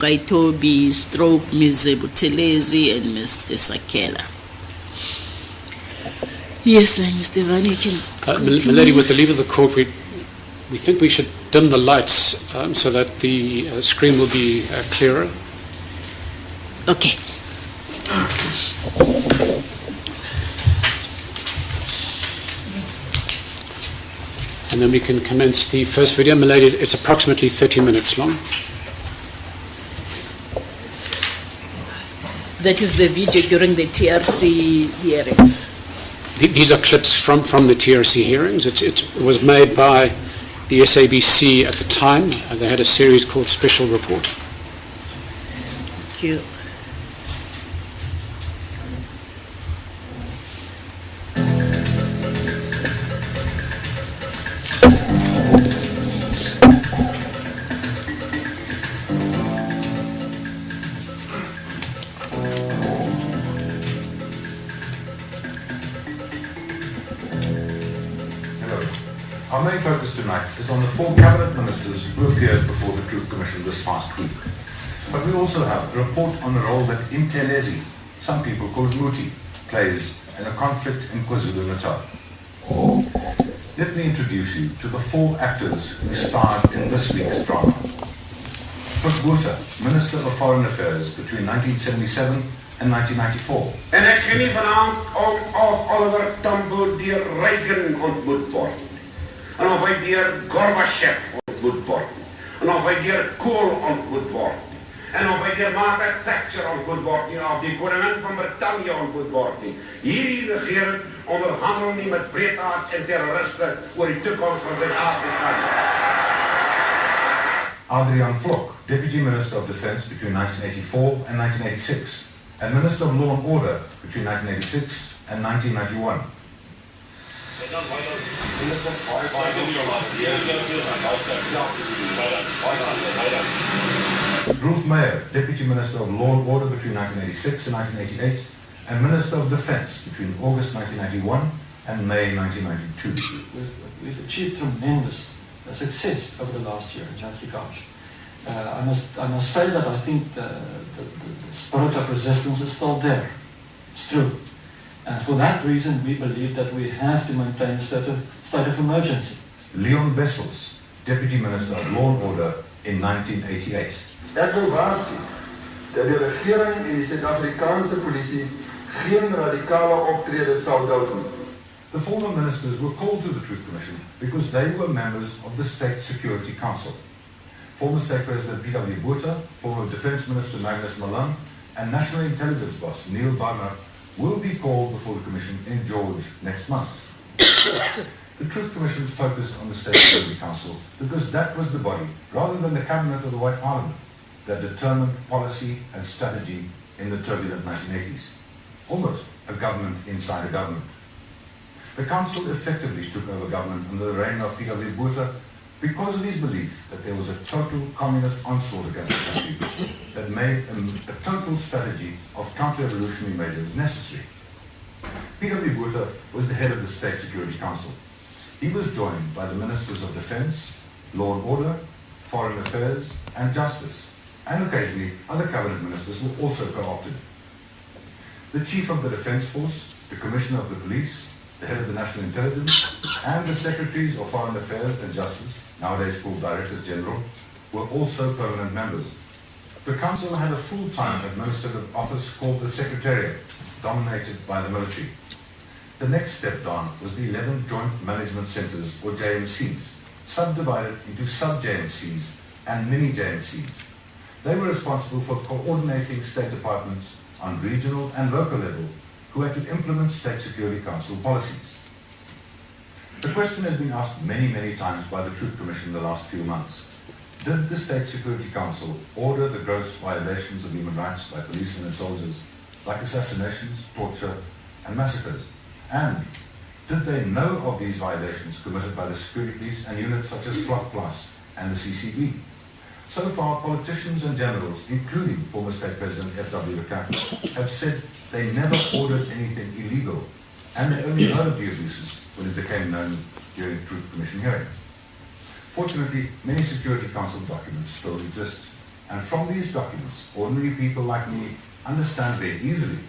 Kaitobi, stroke Ms. Buthelezi and Mr. Sakela. Yes, Mr. Van, you can continue. Milady, with the leave of the court, we think we should dim the lights so that the screen will be clearer. Okay. And then we can commence the first video. Milady, it's approximately 30 minutes long. That is the video during the TRC hearings. These are clips from the TRC hearings. It was made by the SABC at the time. They had a series called Special Report. Thank you. Our main focus tonight is on the 4 cabinet ministers who appeared before the Truth Commission this past week. But we also have a report on the role that Intelezi, some people call it Muti, plays in a conflict in KwaZulu-Natal. Let me introduce you to the 4 actors who starred in this week's drama. Botha, Minister of Foreign Affairs between 1977 and 1994. En ek gee nie vanaand om Oliver Tambo deur Reagan ontmoet word. En of hy deur Gorbachev ontmoet word. En of hy deur Kohl ontmoet word. En of hy deur Margaret Thatcher ontmoet word nie, of die koningin van Britannië ontmoet word nie. Hierdie regering onderhandel nie met breedaards en terroriste oor die toekoms van Suid-Afrika. Adrian Vlok, Deputy Minister of Defence between 1984 and 1986, and Minister of Law and Order between 1986 and 1991. Ruth Meyer, Deputy Minister of Law and Order between 1986 and 1988, and Minister of Defence between August 1991 and May 1992. We've achieved tremendous success over the last year in that regard. I must say that I think the spirit of resistance is still there. It's true. And for that reason, we believe that we have to maintain a state of emergency. Leon Wessels, Deputy Minister of Law and Order in 1988. Ek wil waarsku dat die regering en die Suid-Afrikaanse polisie geen radikale optrede sal toon nie. The former ministers were called to the Truth Commission because they were members of the State Security Council. Former State President P.W. Botha, former Defence Minister Magnus Malan, and National Intelligence Boss Neil Barnard will be called before the Commission in George next month. The Truth Commission focused on the State Security Council because that was the body, rather than the Cabinet or the White Parliament, that determined policy and strategy in the turbulent 1980s. Almost a government inside a government. The Council effectively took over government under the reign of P.W. Botha because of his belief that there was a total communist onslaught against the country that made a total strategy of counter-revolutionary measures necessary. P.W. Botha was the head of the State Security Council. He was joined by the Ministers of Defence, Law and Order, Foreign Affairs and Justice, and occasionally other cabinet ministers were also co-opted. The Chief of the Defence Force, the Commissioner of the Police, the Head of the National Intelligence, and the Secretaries of Foreign Affairs and Justice, nowadays called Directors General, were also permanent members. The Council had a full-time administrative office called the Secretariat, dominated by the military. The next step down was the 11 Joint Management Centres, or JMCs, subdivided into sub-JMCs and mini-JMCs. They were responsible for coordinating state departments on regional and local level who had to implement State Security Council policies. The question has been asked many times by the Truth Commission in the last few months. Did the State Security Council order the gross violations of human rights by policemen and soldiers, like assassinations, torture, and massacres? And did they know of these violations committed by the security police and units such as Flock Plus and the CCB? So far, politicians and generals, including former State President F.W. de Klerk, have said they never ordered anything illegal, and they only heard of the abuses when it became known during Truth Commission hearings. Fortunately, many Security Council documents still exist, And from these documents, ordinary people like me understand very easily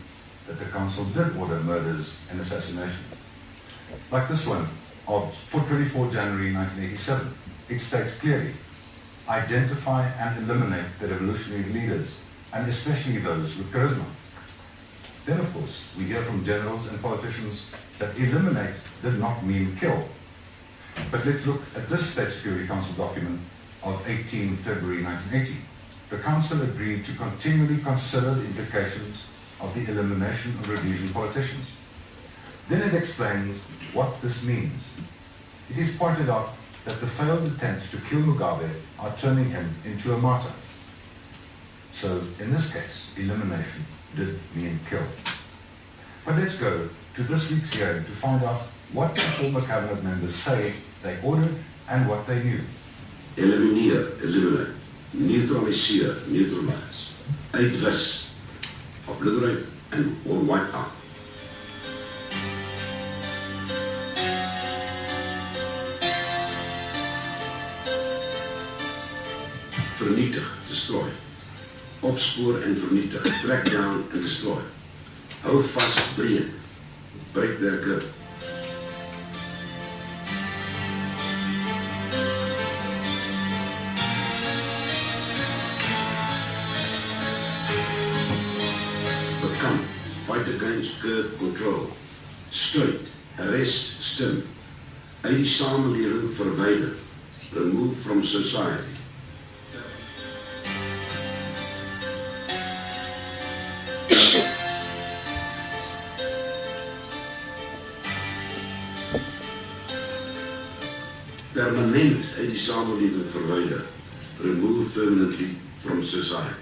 that the council did order murders and assassination. Like this one for 24 January 1987, it states clearly, identify and eliminate the revolutionary leaders, and especially those with charisma. Then, of course, we hear from generals and politicians that eliminate did not mean kill. But let's look at this State Security Council document of 18 February 1980. The Council agreed to continually consider the implications of the elimination of Rhodesian politicians. Then it explains what this means. It is pointed out that the failed attempts to kill Mugabe are turning him into a martyr. So, in this case, elimination did mean kill. But let's go to this week's hearing to find out what the former cabinet members say they ordered and what they knew. Elimineer, eliminate. Neutraliseer, neutralize. Uitwis, obliterate or wipe out. Vernietig, destroy. Opspoor en vernietig, track down and destroy. Hou vast, breek. Break their grip. Become, fight against, curb, control. Stuit, arrest, stem. Uit die samelewing verwyder. Remove from society. Permanent uit die samelewing verwyder. Remove permanently from society.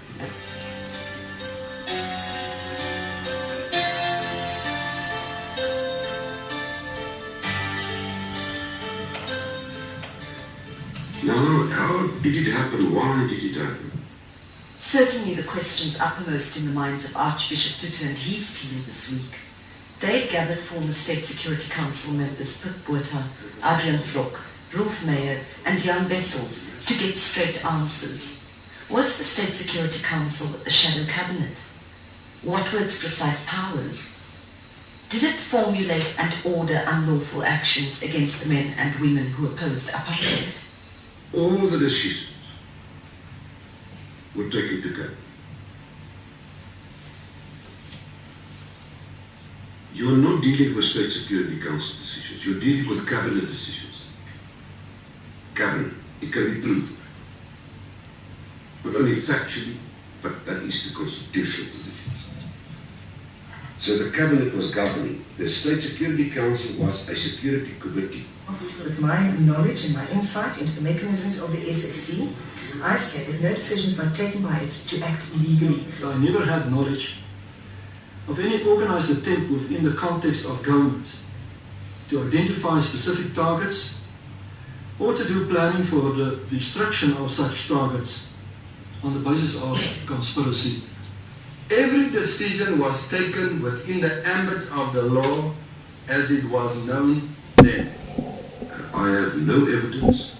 Now, how did it happen? Why did it happen? Certainly the questions uppermost in the minds of Archbishop Tutu and his team this week. They gathered former State Security Council members Pip Botha, Adrian Vlok, Rolf Meyer and Jan Wessels to get straight answers. Was the State Security Council a shadow cabinet? What were its precise powers? Did it formulate and order unlawful actions against the men and women who opposed apartheid? All the decisions were taken to care. You are not dealing with State Security Council decisions. You're dealing with cabinet decisions. Cabinet, it can be proved. Not only factually, but that is the constitutional position. So the cabinet was governing. The State Security Council was a security committee. With my knowledge and my insight into the mechanisms of the SAC, I say that no decisions were taken by it to act illegally. I never had knowledge of any organized attempt within the context of government to identify specific targets or to do planning for the destruction of such targets on the basis of conspiracy. Every decision was taken within the ambit of the law as it was known then. I have no evidence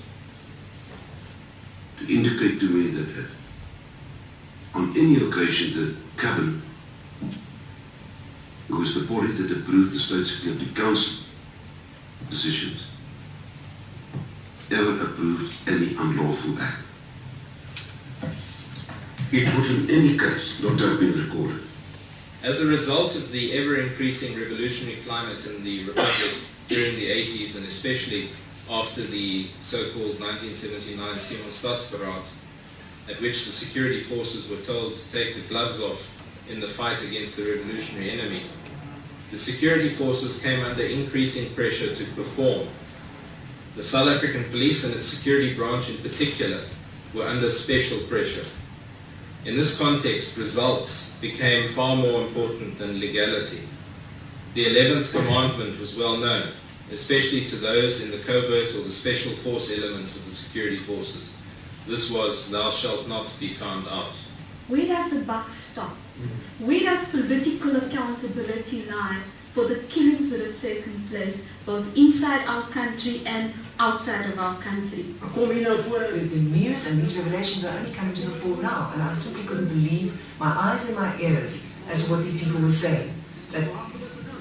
to indicate to me that on any occasion the cabinet, who was the body that approved the State Security Council decisions, ever approved any unlawful act. It would in any case not have been recorded. As a result of the ever-increasing revolutionary climate in the Republic during the 80s, and especially after the so-called 1979 Simon Stadsberaad, at which the security forces were told to take the gloves off in the fight against the revolutionary enemy, the security forces came under increasing pressure to perform. The South African police and its security branch in particular were under special pressure. In this context, results became far more important than legality. The 11th commandment was well known, especially to those in the covert or the special force elements of the security forces. This was, thou shalt not be found out. Where does the buck stop? Where does political accountability lie for the killings that have taken place both inside our country and outside of our country. The news and these revelations are only coming to the fore now, and I simply couldn't believe my eyes and my ears as to what these people were saying. That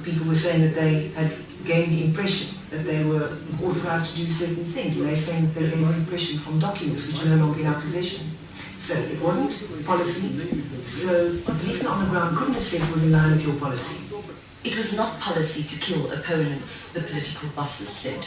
people were saying that they had gained the impression that they were authorized to do certain things, and they're saying that they gained the impression from documents which are no longer in our possession. So it wasn't policy, so the policeman on the ground couldn't have said it was in line with your policy. It was not policy to kill opponents, the political bosses said.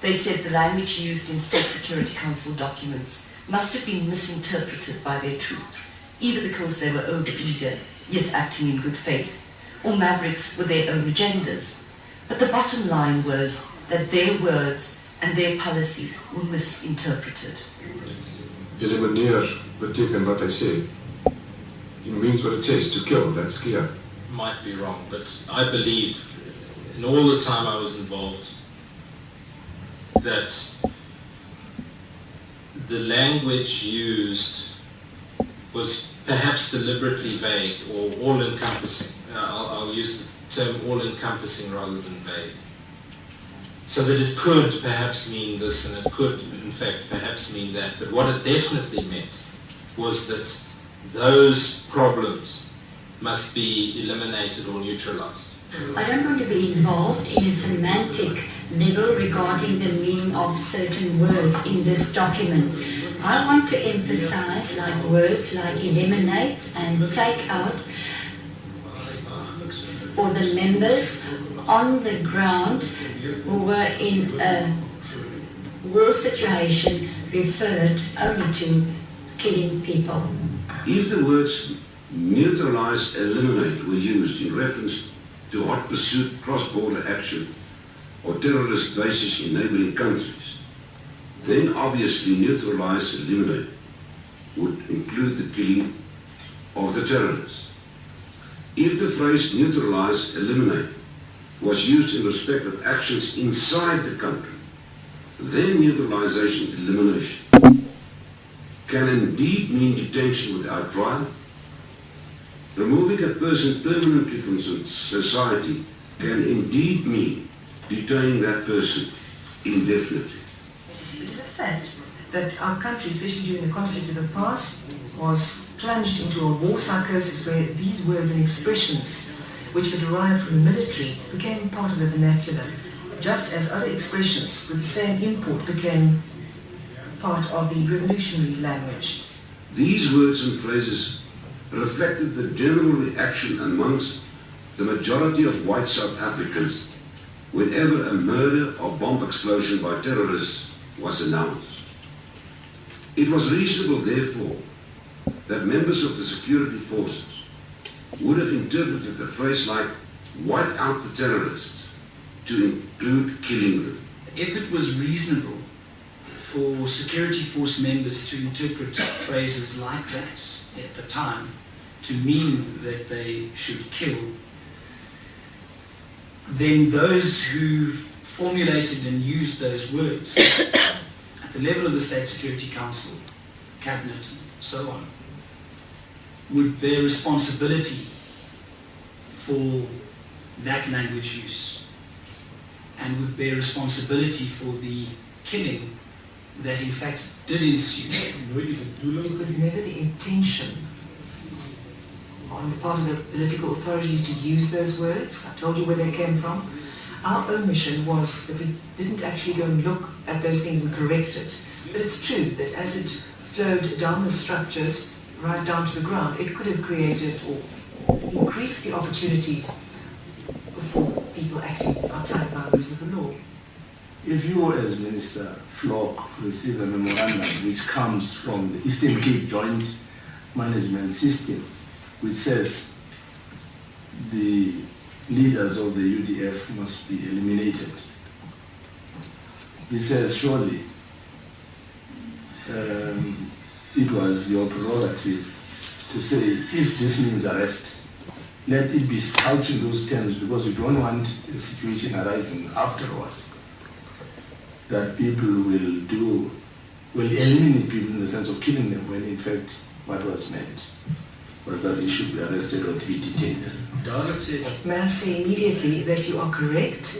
They said the language used in State Security Council documents must have been misinterpreted by their troops, either because they were over-eager, yet acting in good faith, or mavericks with their own agendas. But the bottom line was that their words and their policies were misinterpreted. Julle meneer beteken wat hy sê. It means what it says, to kill, that's clear. Might be wrong, but I believe in all the time I was involved that the language used was perhaps deliberately vague or all-encompassing. I'll use the term all-encompassing rather than vague. So that it could perhaps mean this and it could, in fact, perhaps mean that. But what it definitely meant was that those problems must be eliminated or neutralized. I don't want to be involved in a semantic level regarding the meaning of certain words in this document. I want to emphasize like words like eliminate and take out for the members on the ground who were in a war situation referred only to killing people. If the words neutralize, eliminate were used in reference to hot pursuit, cross-border action or terrorist bases in neighboring countries, then obviously neutralize, eliminate would include the killing of the terrorists. If the phrase neutralize, eliminate was used in respect of actions inside the country, then neutralization, elimination can indeed mean detention without trial. Removing a person permanently from society can indeed mean detaining that person indefinitely. It is a fact that our country, especially during the conflict of the past, was plunged into a war psychosis where these words and expressions which were derived from the military became part of the vernacular, just as other expressions with the same import became part of the revolutionary language. These words and phrases reflected the general reaction amongst the majority of white South Africans whenever a murder or bomb explosion by terrorists was announced. It was reasonable, therefore, that members of the security forces would have interpreted a phrase like wipe out the terrorists to include killing them. If it was reasonable for security force members to interpret phrases like that at the time to mean that they should kill, then those who formulated and used those words at the level of the State Security Council, Cabinet, and so on, would bear responsibility for that language use and would bear responsibility for the killing that in fact did ensue. It was never the intention on the part of the political authorities to use those words. I told you where they came from. Our omission was that we didn't actually go and look at those things and correct it. But it's true that as it flowed down the structures, right down to the ground, it could have created or increased the opportunities for people acting outside the boundaries of the law. If you, as Minister Flock, receive a memorandum which comes from the Eastern Cape Joint Management System, which says the leaders of the UDF must be eliminated, he says surely it was your prerogative to say if this means arrest, let it be couched in those terms, because we don't want a situation arising afterwards that people will eliminate people in the sense of killing them when in fact what was meant was that he should be arrested or to be detained. May I say immediately that you are correct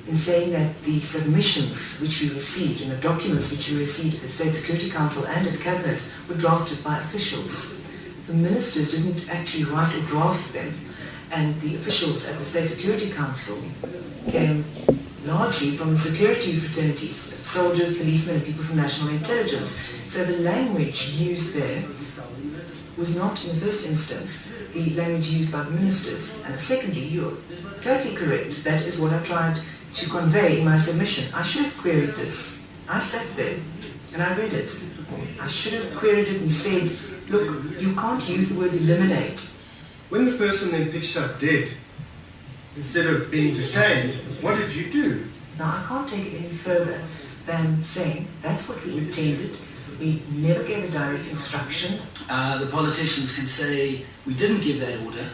in saying that the submissions which we received and the documents which we received at the State Security Council and at Cabinet were drafted by officials. The ministers didn't actually write or draft them, and the officials at the State Security Council came largely from the security fraternities, soldiers, policemen, and people from national intelligence. So the language used there was not, in the first instance, the language used by the ministers. And secondly, you're totally correct. That is what I tried to convey in my submission. I should have queried this. I sat there and I read it. I should have queried it and said, look, you can't use the word eliminate. When the person then pitched up dead, instead of being detained, what did you do? Now, I can't take it any further than saying that's what we intended. We never gave a direct instruction. The politicians can say, we didn't give that order,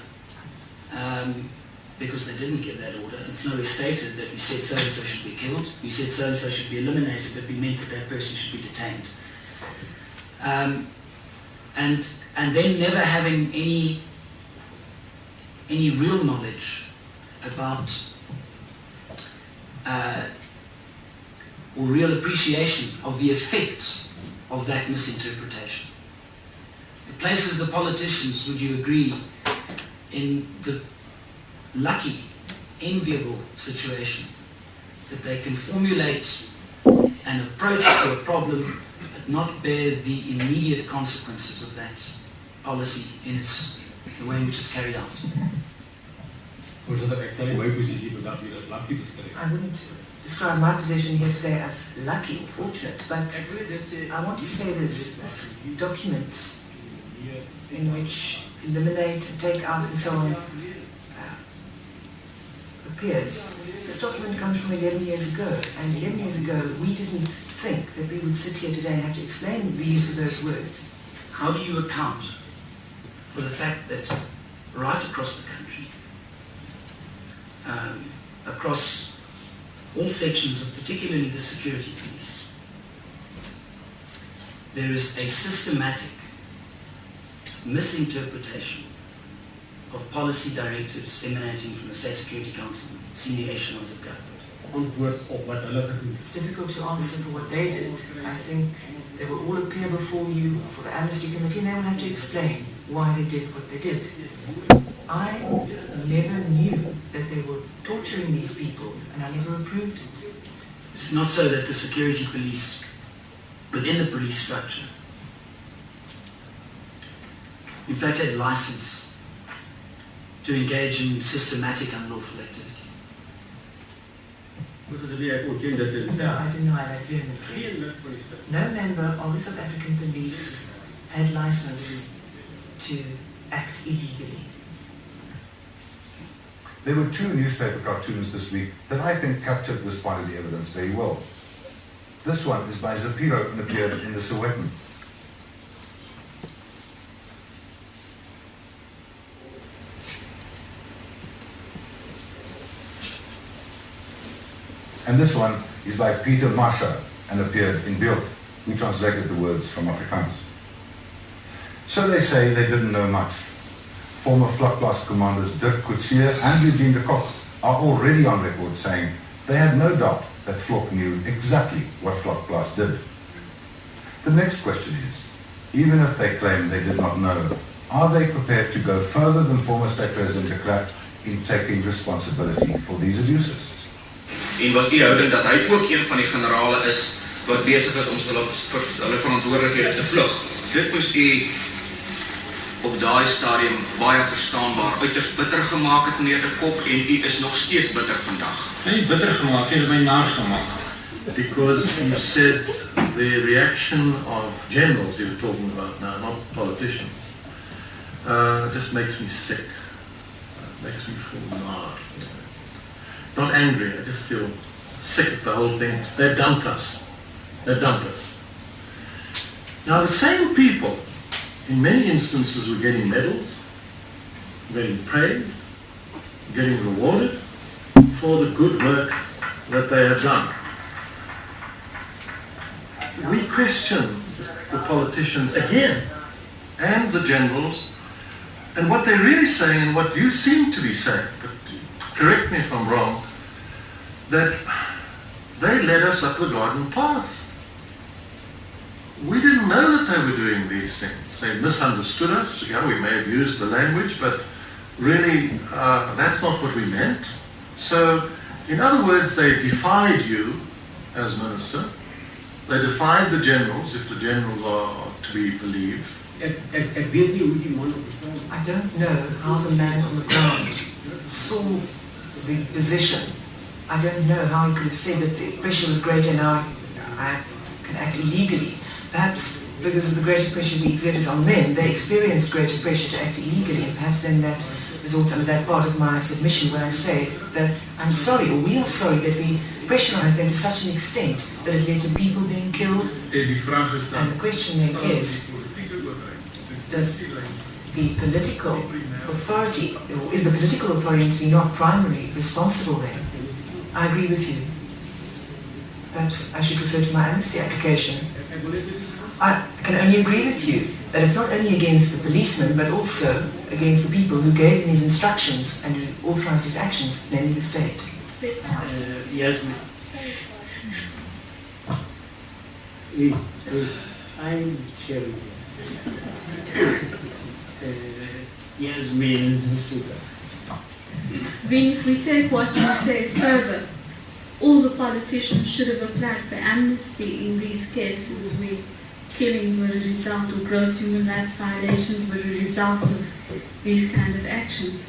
because they didn't give that order. It's nowhere stated that we said so-and-so should be killed. We said so-and-so should be eliminated, but we meant that that person should be detained. And then never having any real knowledge about or real appreciation of the effects of that misinterpretation. It places the politicians, would you agree, in the lucky, enviable situation that they can formulate an approach to a problem but not bear the immediate consequences of that policy in the way in which it's carried out. I wouldn't describe my position here today as lucky, fortunate, but I want to say this document in which eliminate, take out and so on appears. This document comes from 11 years ago, and 11 years ago we didn't think that we would sit here today and have to explain the use of those words. How do you account for the fact that right across the country, across all sections of particularly the security police, there is a systematic misinterpretation of policy directives emanating from the State Security Council, senior echelons of government? It's difficult to answer for what they did. I think they will all appear before you for the Amnesty Committee and they will have to explain why they did what they did. I never knew that they were torturing these people and I never approved it. It's not so that the security police, within the police structure, in fact had license to engage in systematic unlawful activity. No, I deny that vehemently. No member of the South African police had license to act illegally. There were two newspaper cartoons this week that I think captured this part of the evidence very well. This one is by Zapiro and appeared in the Sowetan. And this one is by Peter Marsha and appeared in Beeld, who translated the words from Afrikaans. So they say they didn't know much. Former Vlakplaas commanders Dirk Coetzee and Eugene de Kock are already on record saying they had no doubt that Vlok knew exactly what Vlakplaas did. The next question is, even if they claim they did not know, are they prepared to go further than former State President de Klerk in taking responsibility for these abuses? En was die houding dat hy ook een van die generale is wat besig is om hulle verantwoordelikhede te vlug. Dit moes u op daai stadium baie verstaanbaar uiters bitter gemaak het, meneer de Kock, en u is nog steeds bitter vandag. Nee, bitter gemaak, jy het my naar gemaak. Because you said the reaction of generals you were talking about now, not politicians, just makes me sick. Makes me feel mad. Not angry, I just feel sick of the whole thing. They've dumped us. They've dumped us. Now the same people, in many instances, were getting medals, getting praise, getting rewarded for the good work that they have done. We question the politicians again, and the generals, And what they're really saying, and what you seem to be saying, but correct me if I'm wrong, that they led us up the garden path. We didn't know that they were doing these things. They misunderstood us. Yeah, we may have used the language, but really that's not what we meant. So, in other words, they defied you as minister. They defied the generals, if the generals are to be believed. I don't know how the man on the ground saw the position. I don't know how he could have said that the pressure was greater now I can act illegally. Perhaps because of the greater pressure we exerted on them, they experienced greater pressure to act illegally, and perhaps then that results under that part of my submission when I say that I'm sorry, or we are sorry, that we pressurized them to such an extent that it led to people being killed. And the question then is, does the political authority, or is the political authority not primarily responsible then? I agree with you. Perhaps I should refer to my amnesty application. I can only agree with you that it's not only against the policeman, but also against the people who gave him his instructions and who authorized his actions, namely the state. Yes, ma'am. I'm Cherry. Yasmin Suga. Then if we take what you say further, all the politicians should have applied for amnesty in these cases where killings were a result, or gross human rights violations were a result of these kind of actions.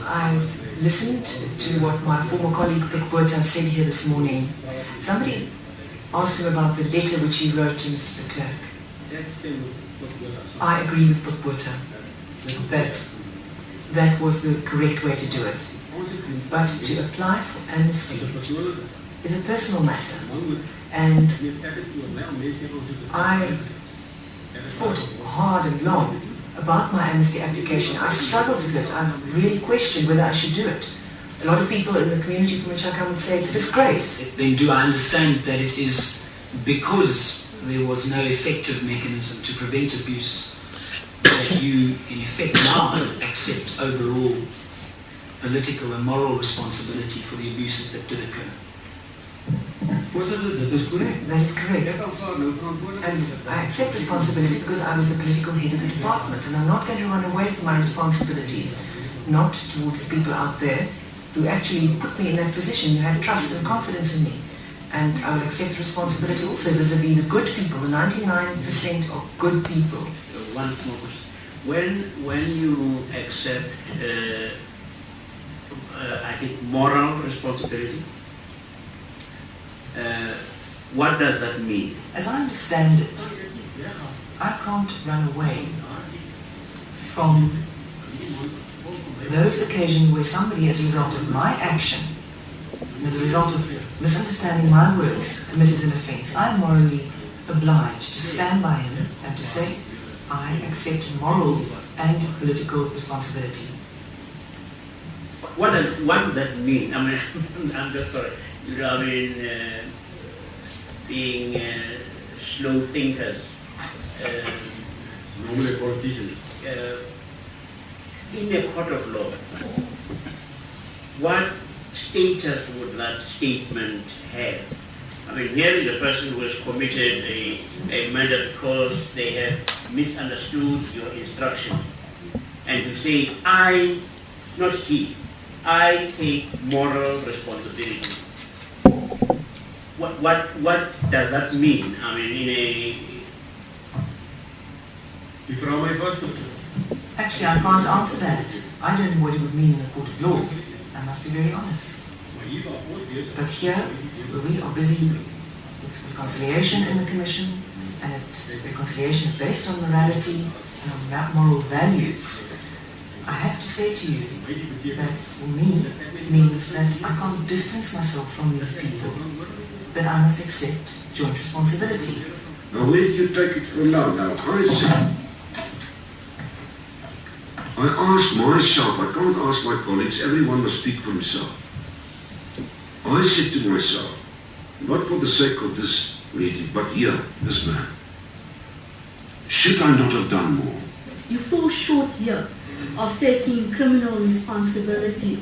I listened to what my former colleague Pick Botha said here this morning. Somebody asked him about the letter which he wrote to Mr. de Klerk. I agree with Pick Botha that that was the correct way to do it. But to apply for amnesty is a personal matter. And I thought hard and long about my amnesty application. I struggled with it. I really questioned whether I should do it. A lot of people in the community from which I come would say it's a disgrace. Then do I understand that it is because there was no effective mechanism to prevent abuse that you, in effect, now accept overall political and moral responsibility for the abuses that did occur? That is correct. And I accept responsibility because I was the political head of the department, and I'm not going to run away from my responsibilities, not towards the people out there who actually put me in that position, who had trust and confidence in me. And I will accept responsibility also vis-a-vis the good people, the 99% of good people. One small question. When you accept, I think, moral responsibility, what does that mean? As I understand it, I can't run away from those occasions where somebody, as a result of my action, and as a result of misunderstanding my words, committed an offence. I am morally obliged to stand by him and to say, I accept moral and political responsibility. What does that mean? I mean, I'm just sorry. You know, I mean, being slow thinkers. Normally politicians. In a court of law, what status would that statement have? I mean, here is a person who has committed a murder because they have misunderstood your instruction. And you say, I, not he, I take moral responsibility. What does that mean? I mean, in a... Actually, I can't answer that. I don't know what it would mean in a court of law. I must be very honest. But here, we are busy with reconciliation in the Commission, and reconciliation is based on morality and on moral values. I have to say to you that for me, it means that I can't distance myself from these people, but I must accept joint responsibility. Now, where do you take it from now? Now, I ask myself, I can't ask my colleagues, everyone must speak for himself. I said to myself, not for the sake of this meeting, but here, this man, Should I not have done more? You fall short here of taking criminal responsibility,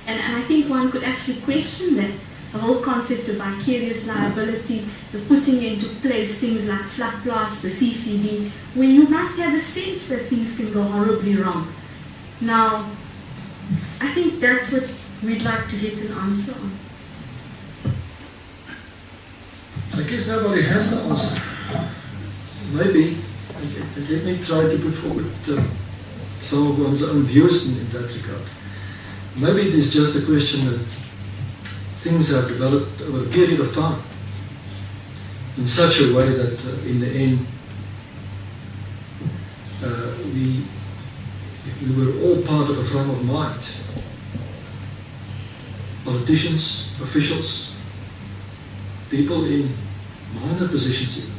and I think one could actually question that, the whole concept of vicarious liability, the putting into place things like flat blast, the CCD, where you must have a sense that things can go horribly wrong. Now, I think that's what we'd like to get an answer on. I guess nobody has the answer. Maybe, let me try to put forward some of one's own views in that regard. Maybe it is just a question that things have developed over a period of time in such a way that in the end we were all part of a frame of mind. Politicians, officials, people in minor positions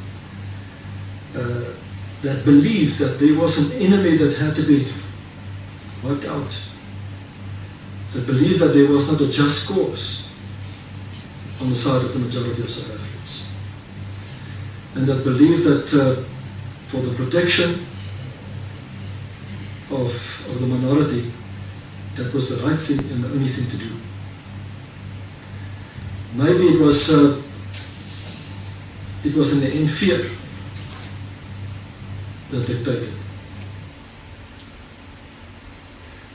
that believed that there was an enemy that had to be wiped out, that believed that there was not a just cause on the side of the majority of South Africans, and that believed that for the protection of the minority, that was the right thing and the only thing to do. Maybe it was in the end fear that dictated.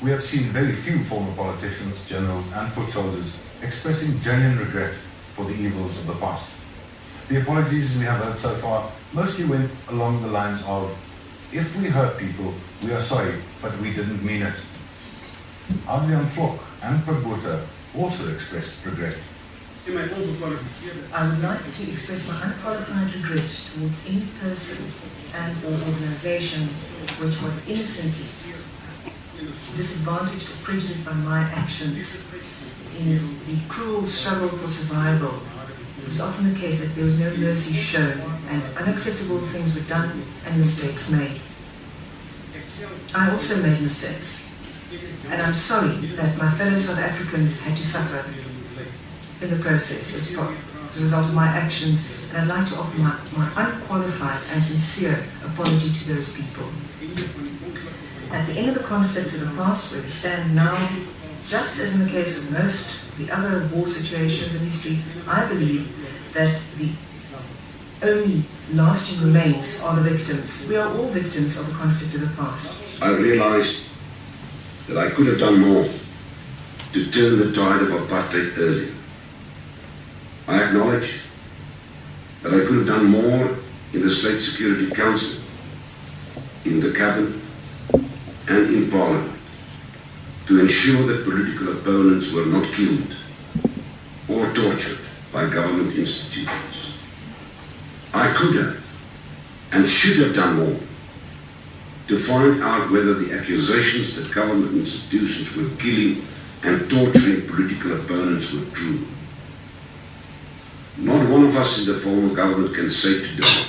We have seen very few former politicians, generals and foot soldiers expressing genuine regret for the evils of the past. The apologies we have heard so far mostly went along the lines of, if we hurt people, we are sorry, but we didn't mean it. Adrian Vlok and Botha also expressed regret. I would like to express my unqualified regret towards any person and or organisation which was innocently disadvantaged or prejudiced by my actions in the cruel struggle for survival. It was often the case that there was no mercy shown and unacceptable things were done and mistakes made. I also made mistakes, and I'm sorry that my fellow South Africans had to suffer in the process as a result of my actions, and I'd like to offer my unqualified and sincere apology to those people. At the end of the conflicts of the past, where we stand now, just as in the case of most of the other war situations in history, I believe that the only lasting remains are the victims. We are all victims of the conflict of the past. I realized that I could have done more to turn the tide of apartheid earlier. I acknowledge that I could have done more in the State Security Council, in the Cabinet, and in Parliament to ensure that political opponents were not killed or tortured by government institutions. I could have and should have done more to find out whether the accusations that government institutions were killing and torturing political opponents were true. Not one of us in the former government can say today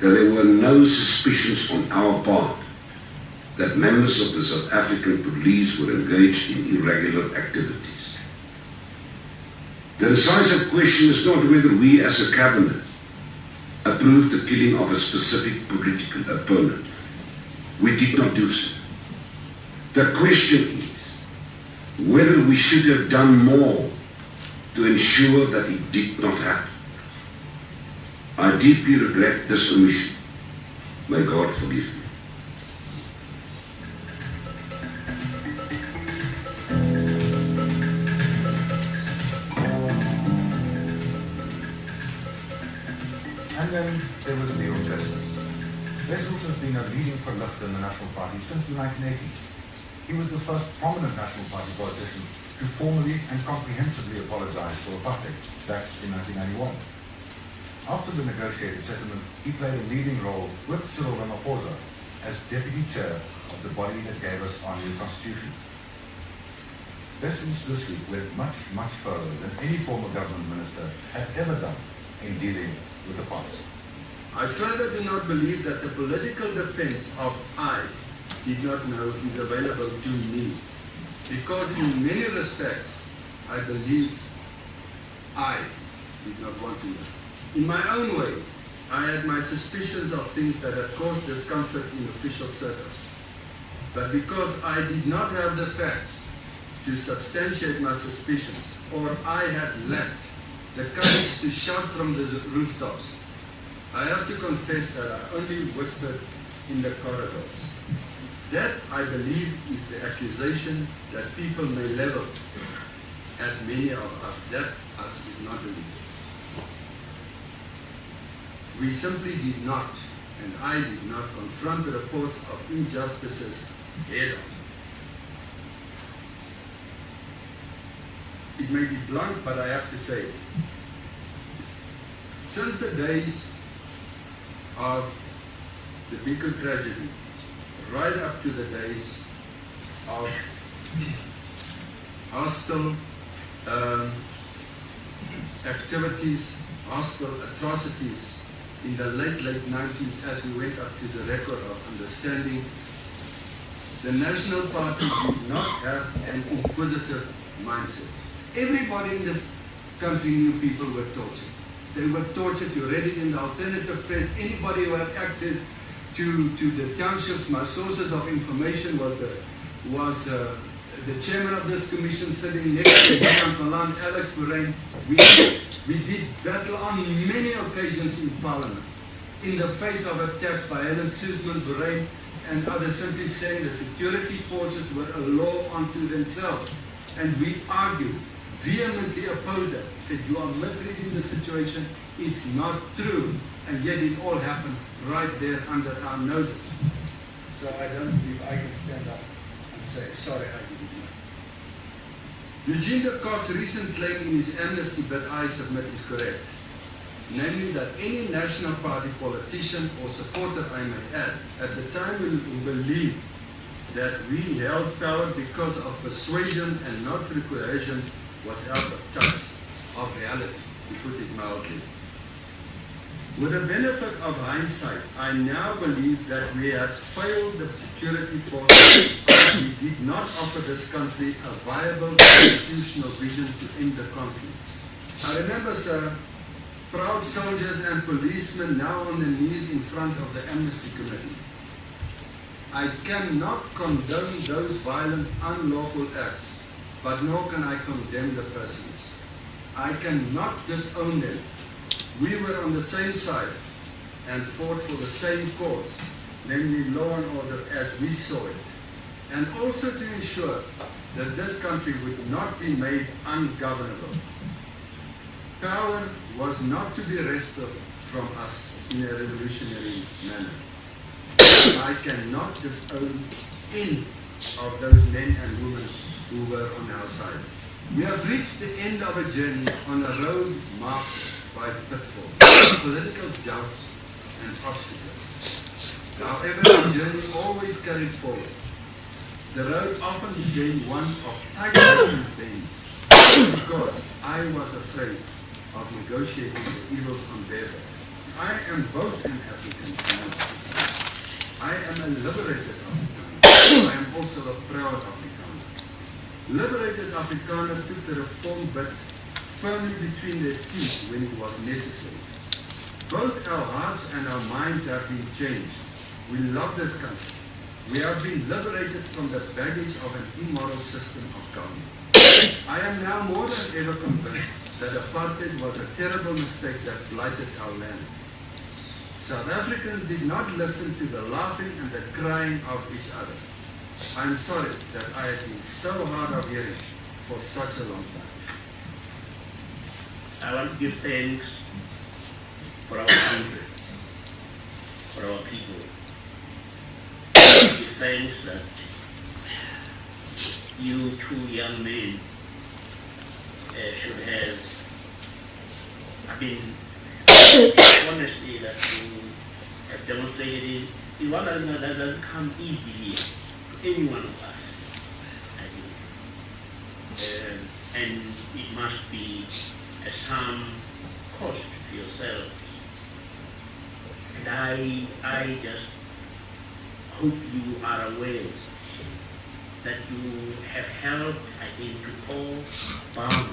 that there were no suspicions on our part that members of the South African police were engaged in irregular activities. The decisive question is not whether we as a cabinet approved the killing of a specific political opponent. We did not do so. The question is whether we should have done more to ensure that it did not happen. I deeply regret this omission. May God forgive me. And then there was Leo Wessels. Wessels has been a leading verligter in the National Party since the 1980s. He was the first prominent National Party politician to formally and comprehensively apologize for apartheid back in 1991. After the negotiated settlement, he played a leading role with Cyril Ramaphosa as deputy chair of the body that gave us our new constitution. Wessels this week went much, much further than any former government minister had ever done in dealing with the past. I further do not believe that the political defense of I did not know is available to me, because in many respects I believe I did not want to know. In my own way, I had my suspicions of things that had caused discomfort in official circles. But because I did not have the facts to substantiate my suspicions, or I had lacked the courage to shout from the rooftops, I have to confess that I only whispered in the corridors. That, I believe, is the accusation that people may level at many of us. That us is not believed. We simply did not, and I did not, confront the reports of injustices head on. It may be blunt, but I have to say it. Since the days of the Biko tragedy, right up to the days of hostile activities, hostile atrocities in the late 90s, as we went up to the record of understanding, the National Party did not have an inquisitive mindset. Everybody in this country knew people were tortured. They were tortured. You read it in the alternative press. Anybody who had access to the townships, my sources of information was the chairman of this commission sitting next to Milan, Alex Burain. We did battle on many occasions in Parliament in the face of attacks by Helen Suzman, Burain, and others, simply saying the security forces were a law unto themselves. And we argued, vehemently opposed that, said you are misreading the situation, it's not true, and yet it all happened right there under our noses. So I don't believe I can stand up and say, sorry, I didn't know. Eugene de Kock's recent claim in his amnesty bid, I submit, is correct. Namely that any National Party politician or supporter, I may add, at the time who believed that we held power because of persuasion and not through coercion was out of touch of reality, to put it mildly. With the benefit of hindsight, I now believe that we had failed the security forces. We did not offer this country a viable constitutional vision to end the conflict. I remember, sir, proud soldiers and policemen now on their knees in front of the Amnesty Committee. I cannot condone those violent, unlawful acts, but nor can I condemn the persons. I cannot disown them. We were on the same side and fought for the same cause, namely law and order as we saw it, and also to ensure that this country would not be made ungovernable. Power was not to be wrested from us in a revolutionary manner. I cannot disown any of those men and women who were on our side. We have reached the end of a journey on a road marked by pitfalls, political doubts and obstacles. However, the journey always carried forward. The road often became one of tight-fitting bends because I was afraid of negotiating the evils on their back. I am both an African and I am a liberated Afrikaner. I am also a proud Afrikaner. Liberated Afrikaners took the reform bit firmly between their teeth when it was necessary. Both our hearts and our minds have been changed. We love this country. We have been liberated from the baggage of an immoral system of government. I am now more than ever convinced that apartheid was a terrible mistake that blighted our land. South Africans did not listen to the laughing and the crying of each other. I am sorry that I have been so hard of hearing for such a long time. I want to give thanks for our country, for our people. Give thanks that you two young men should have, honestly, that you have demonstrated is one that doesn't come easily to any one of us, I think. And it must be at some cost to yourselves. And I just hope you are aware that you have helped, I think, to pour balm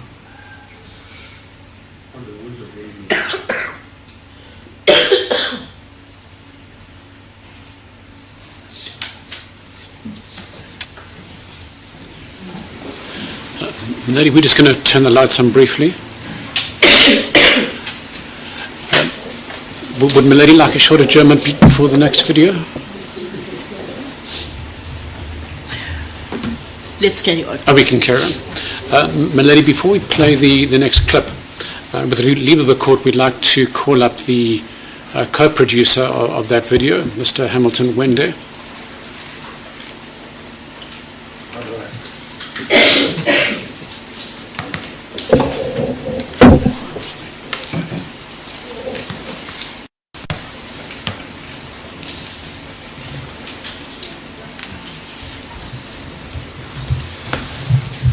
on the wounds of railroad. Lady, we're just going to turn the lights on briefly. Would Milady like a short adjournment before the next video? Let's carry on. Oh, we can carry on. Milady, before we play the next clip, with the leave of the court, we'd like to call up the co-producer of that video, Mr. Hamilton Wende.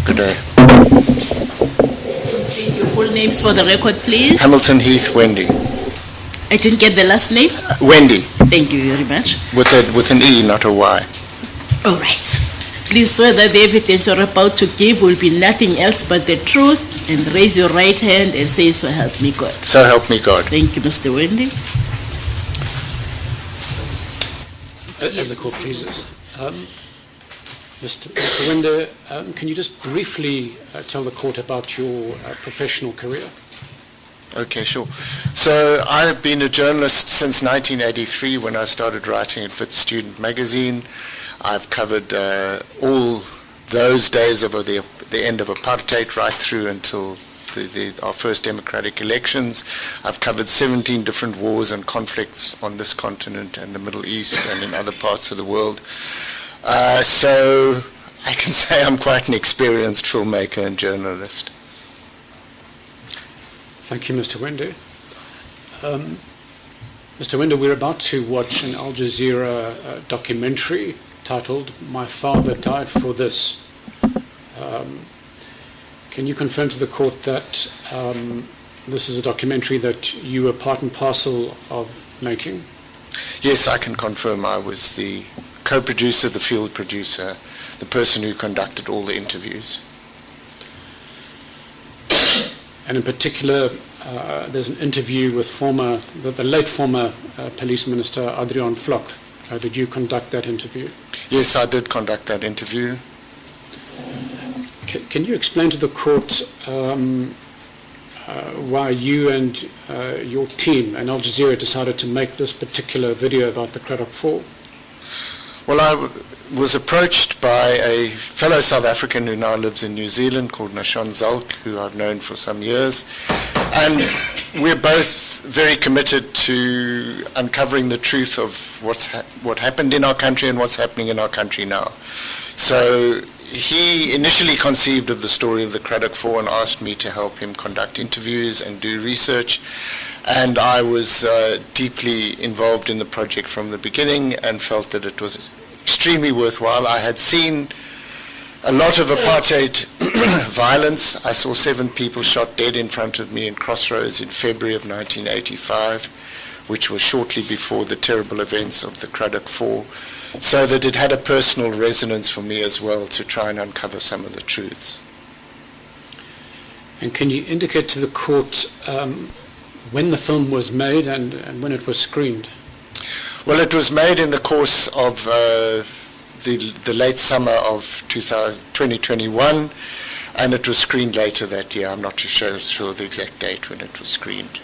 Good day. State your full names for the record, please. Hamilton Heath Wendy. I didn't get the last name. Wendy. Thank you very much. With an E, not a Y. All right. Please swear that the evidence you're about to give will be nothing else but the truth, and raise your right hand and say, "So help me God." So help me God. Thank you, Mr. Wendy. As the court pleases. Mr. Wende, can you just briefly tell the court about your professional career? Okay, sure. So I've been a journalist since 1983 when I started writing at Fit Student magazine. I've covered all those days of the end of apartheid right through until our first democratic elections. I've covered 17 different wars and conflicts on this continent and the Middle East and in other parts of the world. So I can say I'm quite an experienced filmmaker and journalist. Thank you, Mr. Wende. Mr. Wende, we're about to watch an Al Jazeera documentary titled "My Father Died for This." Can you confirm to the court that this is a documentary that you were part and parcel of making? Yes, I can confirm I was the co-producer, the field producer, the person who conducted all the interviews. And in particular, there's an interview with the late former police minister, Adrian Vlok. Did you conduct that interview? Yes, I did conduct that interview. Can you explain to the court why you and your team and Al Jazeera decided to make this particular video about the Cradock Four? Well, I was approached by a fellow South African who now lives in New Zealand called Nashon Zalk, who I've known for some years. And we're both very committed to uncovering the truth of what happened in our country and what's happening in our country now. So he initially conceived of the story of the Cradock Four and asked me to help him conduct interviews and do research. And I was deeply involved in the project from the beginning and felt that it was extremely worthwhile. I had seen a lot of apartheid violence. I saw 7 people shot dead in front of me in Crossroads in February of 1985, which was shortly before the terrible events of the Cradock Four, so that it had a personal resonance for me as well to try and uncover some of the truths. And can you indicate to the court when the film was made and when it was screened? Well, it was made in the course of the late summer of 2021, and it was screened later that year. I'm not too sure the exact date when it was screened.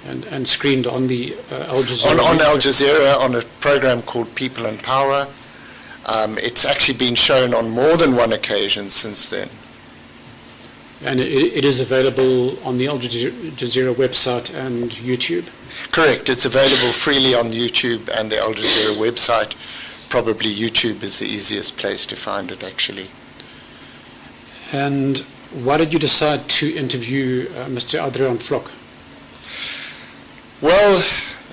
And screened on the Al Jazeera? On Al Jazeera, on a program called People and Power. It's actually been shown on more than one occasion since then. And it is available on the Al Jazeera website and YouTube? Correct. It's available freely on YouTube and the Al Jazeera website. Probably YouTube is the easiest place to find it, actually. And why did you decide to interview Mr. Adrian Vlok? Well,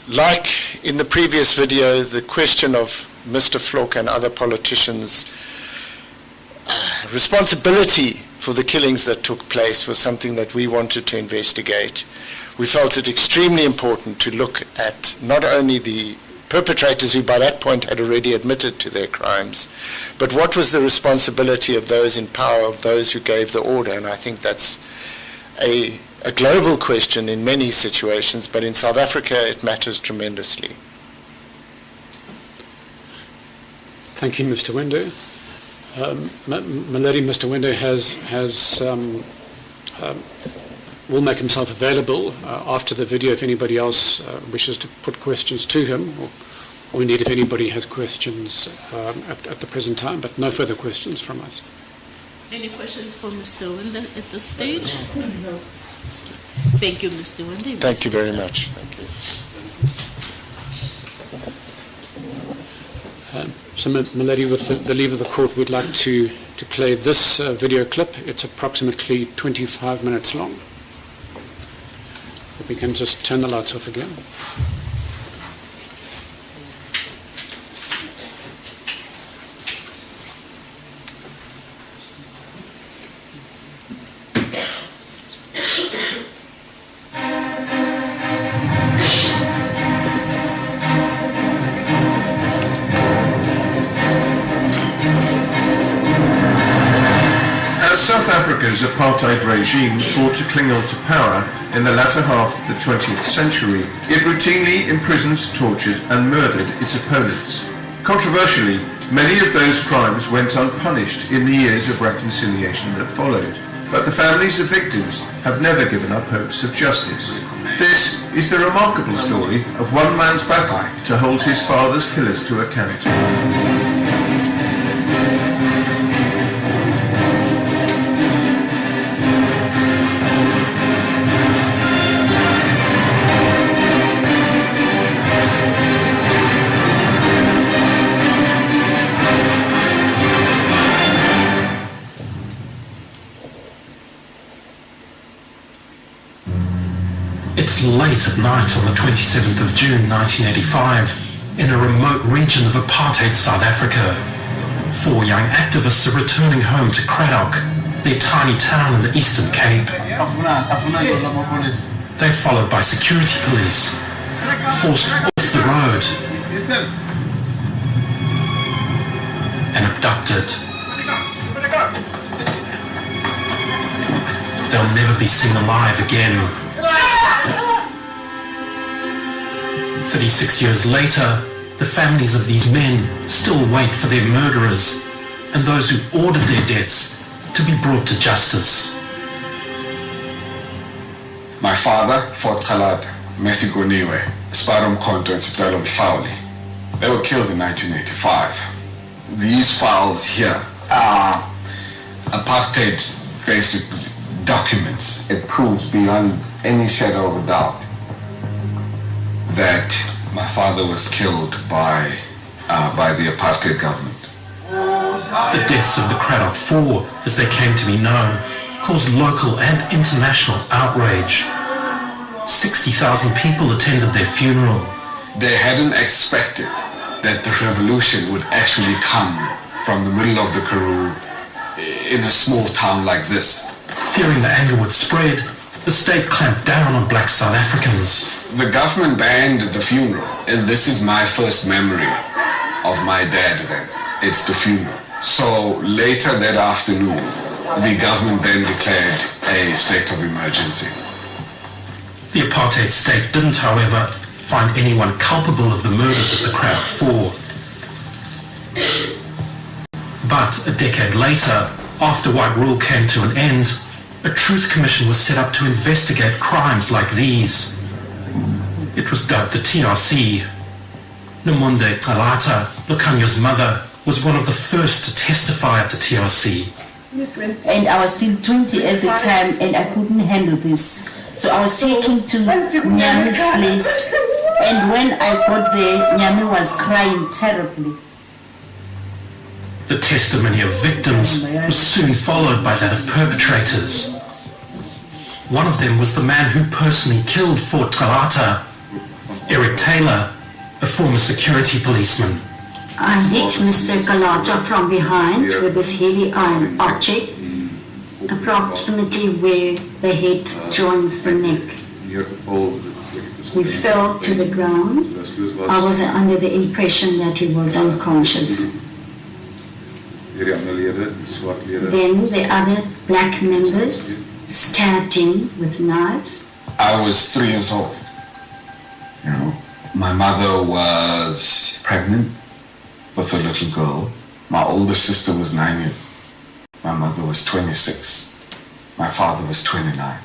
like in the previous video, the question of Mr. Vlok and other politicians' responsibility for the killings that took place was something that we wanted to investigate. We felt it extremely important to look at not only the perpetrators who by that point had already admitted to their crimes, but what was the responsibility of those in power, of those who gave the order. And I think that's a a global question in many situations, but in South Africa it matters tremendously. Thank you, Mr. Wendo. My lady, Mr. Wendo will make himself available after the video if anybody else wishes to put questions to him, or indeed if anybody has questions at the present time, but no further questions from us. Any questions for Mr. Wendo at this stage? No. Thank you, Mr. Wendo. Thank you very much. Thank you. So, my lady, with the leave of the court, we'd like to play this video clip. It's approximately 25 minutes long. If we can just turn the lights off again. South Africa's apartheid regime fought to cling on to power in the latter half of the 20th century, it routinely imprisoned, tortured and murdered its opponents. Controversially, many of those crimes went unpunished in the years of reconciliation that followed, but the families of victims have never given up hopes of justice. This is the remarkable story of one man's battle to hold his father's killers to account. It's late at night on the 27th of June 1985 in a remote region of apartheid South Africa. 4 young activists are returning home to Cradock, their tiny town in the Eastern Cape. They're followed by security police, forced off the road, and abducted. They'll never be seen alive again. 36 years later, the families of these men still wait for their murderers and those who ordered their deaths to be brought to justice. My father fought Khalad, Mesigoniwe, Sparum Konto and Sitelo Mhlauli. They were killed in 1985. These files here are apartheid basically documents. It proves beyond any shadow of a doubt that my father was killed by the apartheid government. The deaths of the Cradock Four, as they came to be known, caused local and international outrage. 60,000 people attended their funeral. They hadn't expected that the revolution would actually come from the middle of the Karoo in a small town like this. Fearing the anger would spread, the state clamped down on black South Africans. The government banned the funeral, and this is my first memory of my dad then. It's the funeral. So later that afternoon, the government then declared a state of emergency. The apartheid state didn't, however, find anyone culpable of the murders of the Cradock Four. But a decade later, after white rule came to an end, a truth commission was set up to investigate crimes like these. It was dubbed the TRC. Nomonde Talata, Lukanyo's mother, was one of the first to testify at the TRC. And I was still 20 at the time and I couldn't handle this. So I was taken to Nyami's place, and when I got there, Nyami was crying terribly. The testimony of victims was soon followed by that of perpetrators. One of them was the man who personally killed Fort Kalata, Eric Taylor, a former security policeman. I hit Mr. Kalata from behind with this heavy iron object, approximately where the head joins the neck. He fell to the ground. I was under the impression that he was unconscious. Then the other black members stabbed him with knives? I was 3 years old. You know, my mother was pregnant with a little girl. My older sister was 9 years. My mother was 26. My father was 29.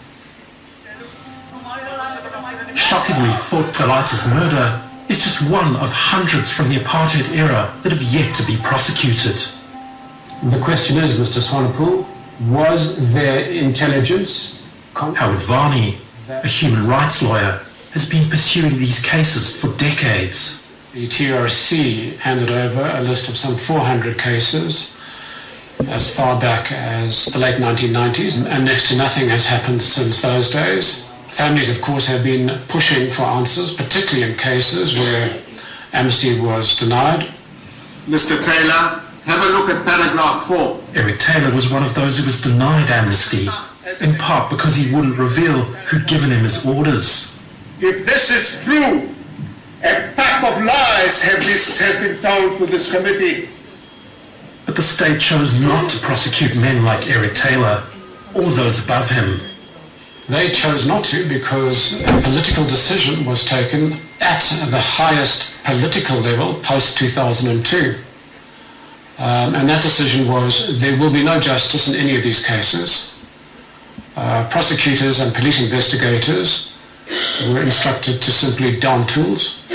Shockingly, Fort Galata's murder is just one of hundreds from the apartheid era that have yet to be prosecuted. The question is, Mr. Swanepoel, was there intelligence? Howard Varney, a human rights lawyer, has been pursuing these cases for decades. The TRC handed over a list of some 400 cases as far back as the late 1990s, and next to nothing has happened since those days. Families, of course, have been pushing for answers, particularly in cases where amnesty was denied. Mr. Taylor, have a look at paragraph 4. Eric Taylor was one of those who was denied amnesty, in part because he wouldn't reveal who'd given him his orders. If this is true, a pack of lies has been told to this committee. But the state chose not to prosecute men like Eric Taylor or those above him. They chose not to because a political decision was taken at the highest political level post-2002. And that decision was there will be no justice in any of these cases. Prosecutors and police investigators were instructed to simply don tools.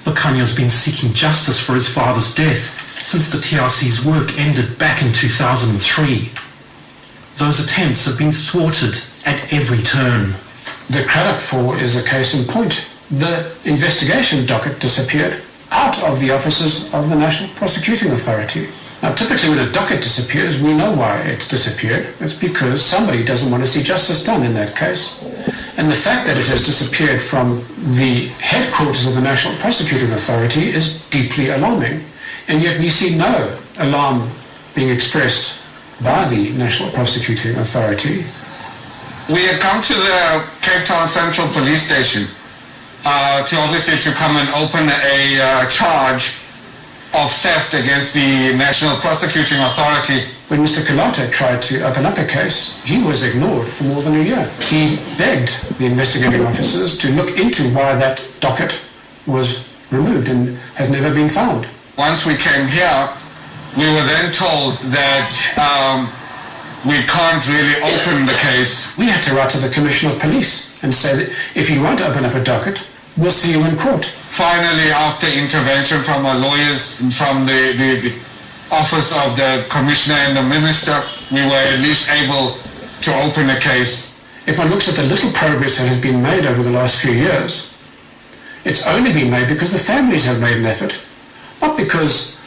Lukhanya has been seeking justice for his father's death since the TRC's work ended back in 2003. Those attempts have been thwarted at every turn. The Cradock Four is a case in point. The investigation docket disappeared out of the offices of the National Prosecuting Authority. Now, typically when a docket disappears, we know why it's disappeared. It's because somebody doesn't want to see justice done in that case. And the fact that it has disappeared from the headquarters of the National Prosecuting Authority is deeply alarming. And yet we see no alarm being expressed by the National Prosecuting Authority. We had come to the Cape Town Central Police Station to come and open a charge of theft against the National Prosecuting Authority. When Mr. Galata tried to open up a case, he was ignored for more than a year. He begged the investigating officers to look into why that docket was removed and has never been found. Once we came here, we were then told that we can't really open the case. We had to write to the Commissioner of Police and say that if you won't open up a docket, we'll see you in court. Finally, after intervention from our lawyers and from the office of the Commissioner and the Minister, we were at least able to open a case. If one looks at the little progress that has been made over the last few years, it's only been made because the families have made an effort, not because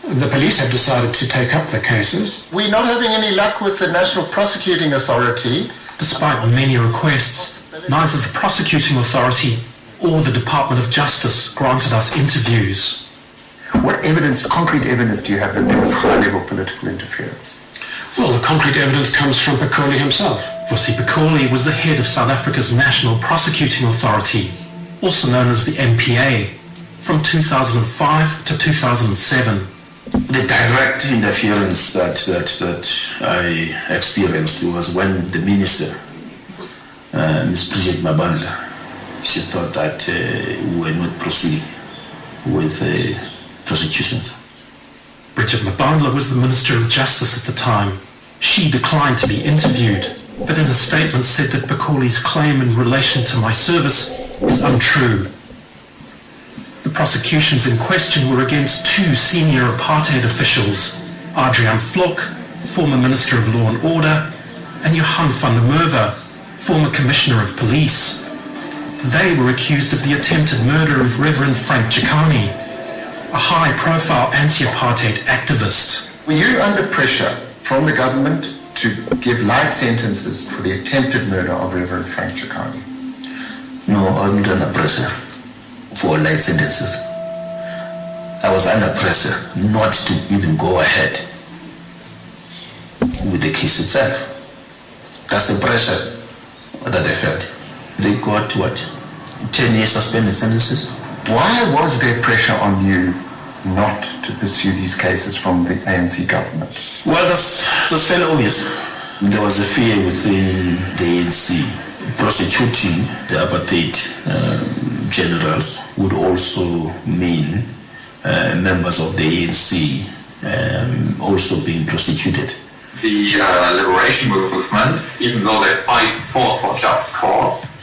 the police have decided to take up the cases. We're not having any luck with the National Prosecuting Authority. Despite many requests, neither the Prosecuting Authority or the Department of Justice granted us interviews. What evidence, concrete evidence, do you have that there was high-level political interference? Well, the concrete evidence comes from Pikoli himself. Vusi Pikoli was the head of South Africa's National Prosecuting Authority, also known as the NPA, from 2005 to 2007. The direct interference that I experienced was when the minister, Ms. Bridget Mabandla, she thought that we were not proceeding with prosecutions. Bridget Mabandla was the Minister of Justice at the time. She declined to be interviewed, but in a statement said that Pikoli's claim in relation to my service is untrue. The prosecutions in question were against two senior apartheid officials, Adrian Vlok, former Minister of Law and Order, and Johan van der Merwe, former Commissioner of Police. They were accused of the attempted murder of Reverend Frank Chikani, a high-profile anti-apartheid activist. Were you under pressure from the government to give light sentences for the attempted murder of Reverend Frank Chikani? No, I wasn't under pressure for light sentences. I was under pressure not to even go ahead with the case itself. That's the pressure that I felt. They got what? 10-year suspended sentences. Why was there pressure on you not to pursue these cases from the ANC government? Well, that's fairly obvious. There was a fear within the ANC. Prosecuting the apartheid generals would also mean members of the ANC also being prosecuted. The liberation movement, even though they fought for just cause,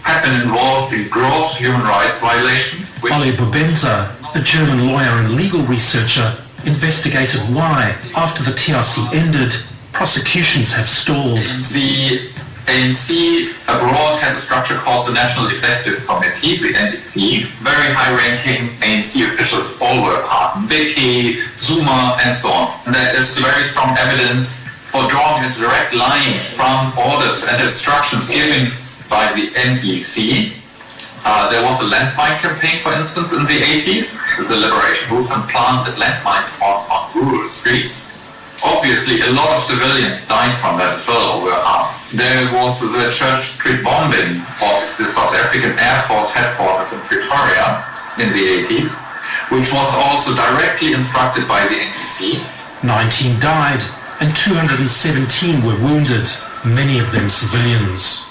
had been involved in gross human rights violations. Ole Bubenza, a German lawyer and legal researcher, investigated why, after the TRC ended, prosecutions have stalled. The ANC abroad had a structure called the National Executive Committee, the NEC. Very high-ranking ANC officials all were pardoned. Beki, Zuma, and so on. And there is very strong evidence for drawing a direct line from orders and instructions given by the NEC. There was a landmine campaign, for instance, in the 80s. The liberation movement planted landmines on rural streets. Obviously, a lot of civilians died from that as well, or were harmed. There was the Church Street bombing of the South African Air Force headquarters in Pretoria in the 80s, which was also directly instructed by the NEC. 19 died and 217 were wounded, many of them civilians.